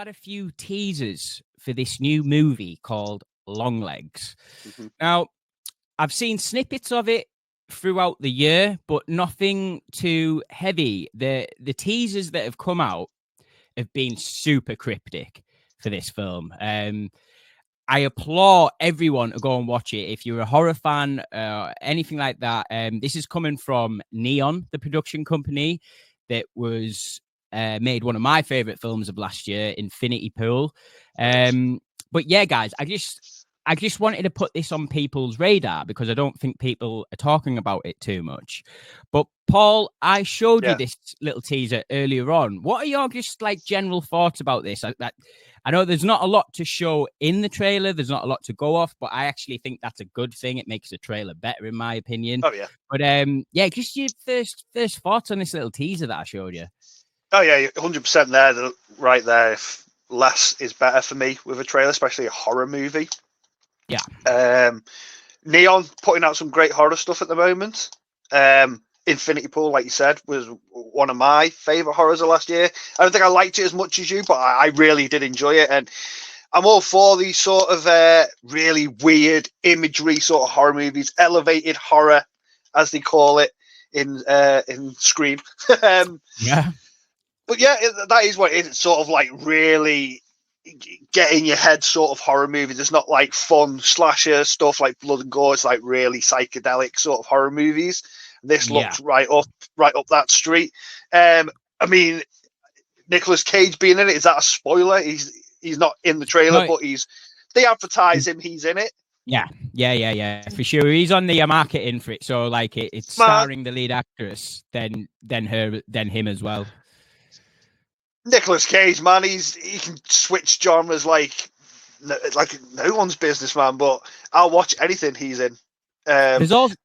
had a few teasers for this new movie called Longlegs. Mhm. Now, I've seen snippets of it throughout the year, but nothing too heavy. The teasers that have come out have been super cryptic for this film. I applaud everyone to go and watch it. If you're a horror fan, anything like that, this is coming from Neon, the production company that was made one of my favorite films of last year, Infinity Pool. But yeah, guys, I just wanted to put this on people's radar because I don't think people are talking about it too much. But Paul, I showed you this little teaser earlier on. What are your just like general thoughts about this? I know there's not a lot to show in the trailer. There's not a lot to go off, but I actually think that's a good thing. It makes the trailer better, in my opinion. Oh, yeah. But yeah, just your first thoughts on this little teaser that I showed you. Oh, yeah, 100% there. Right there. If less is better for me with a trailer, especially a horror movie. Yeah. Neon putting out some great horror stuff at the moment. Infinity Pool, like you said, was one of my favorite horrors of last year. I don't think I liked it as much as you, but I really did enjoy it. And I'm all for these sort of really weird imagery sort of horror movies, elevated horror, as they call it in Scream. Yeah. But yeah, that is what it is. It's sort of like really get in your head sort of horror movies. It's not like fun slasher stuff like blood and gore. It's like really psychedelic sort of horror movies. This looks right up that street. I mean, Nicolas Cage being in it, is that a spoiler? He's not in the trailer, but they advertise him. He's in it. Yeah, for sure. He's on the marketing for it, so like it's starring the lead actress, then him as well. Nicolas Cage, man, he can switch genres like no one's business, man. But I'll watch anything he's in. There's also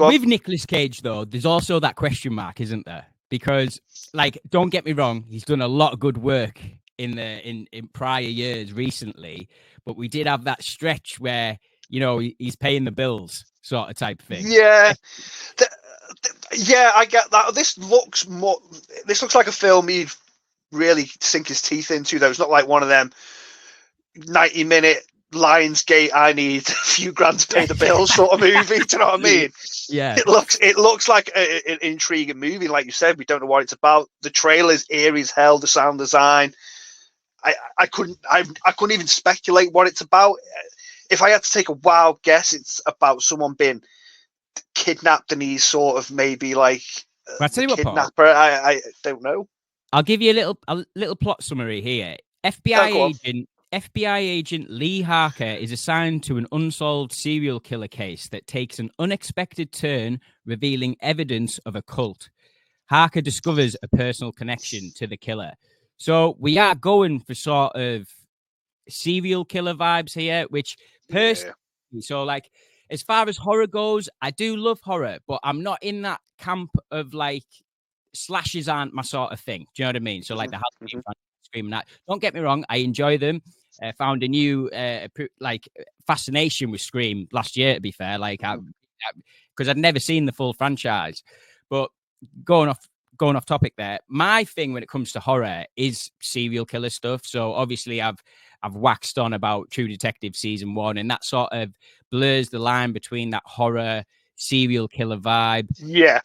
with Nicolas Cage though, there's also that question mark, isn't there? Because like, don't get me wrong, he's done a lot of good work in prior years recently, but we did have that stretch where he's paying the bills, sort of type thing. Yeah. Yeah, I get that. This looks like a film he'd really sink his teeth into, though. It's not like one of them 90-minute Lionsgate, I need a few grand to pay the bills sort of movie. Do you know what I mean? Yeah. It looks like an intriguing movie. Like you said, we don't know what it's about. The trailer's eerie as hell, the sound design. I couldn't even speculate what it's about. If I had to take a wild guess, it's about someone being kidnapped and he's sort of maybe like I'll tell you kidnapper. What, Paul, I don't know. I'll give you a little plot summary here. FBI agent Lee Harker is assigned to an unsolved serial killer case that takes an unexpected turn, revealing evidence of a cult. Harker discovers a personal connection to the killer. So we are going for sort of serial killer vibes here, which personally, so like, as far as horror goes, I do love horror, but I'm not in that camp of like slashes aren't my sort of thing. Do you know what I mean? So like the Halloween Screaming that. Don't get me wrong, I enjoy them. Found a new like fascination with Scream last year, to be fair, like because I'd never seen the full franchise. But going off topic there, my thing when it comes to horror is serial killer stuff. So obviously I've waxed on about True Detective season 1, and that sort of blurs the line between that horror serial killer vibe. Yeah.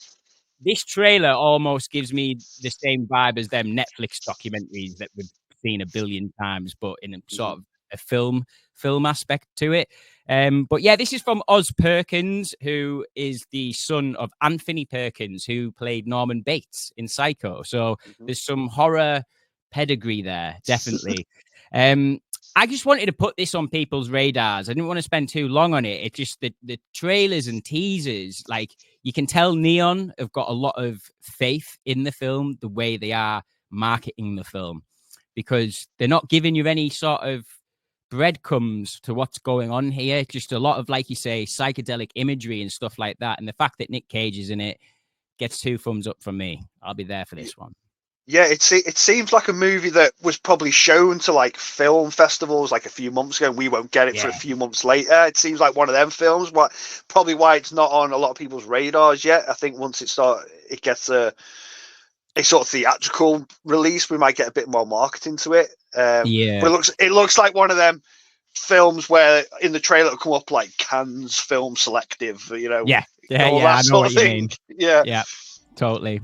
This trailer almost gives me the same vibe as them Netflix documentaries that we've seen a billion times, but in a sort of a film aspect to it. But yeah, this is from Oz Perkins, who is the son of Anthony Perkins, who played Norman Bates in Psycho. So there's some horror pedigree there, definitely. I just wanted to put this on people's radars. I didn't want to spend too long on it. It's just the trailers and teasers, like you can tell Neon have got a lot of faith in the film, the way they are marketing the film, because they're not giving you any sort of breadcrumbs to what's going on here. Just a lot of, like you say, psychedelic imagery and stuff like that. And the fact that Nick Cage is in it gets 2 thumbs up from me. I'll be there for this one. Yeah, it seems like a movie that was probably shown to like film festivals like a few months ago. We won't get it for a few months later. It seems like one of them films. Probably why it's not on a lot of people's radars yet. I think once it gets a sort of theatrical release, we might get a bit more marketing to it. Yeah. But it looks like one of them films where in the trailer it'll come up like Cannes Film Selective, you know. Yeah, all that I know sort what of you thing. mean. Yeah, totally.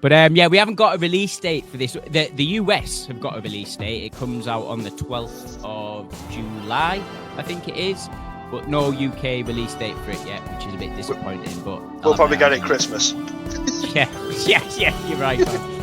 But we haven't got a release date for this. The US have got a release date. It comes out on the 12th of July, I think it is. But no UK release date for it yet, which is a bit disappointing. But we'll probably get it Christmas. Yeah, you're right, man.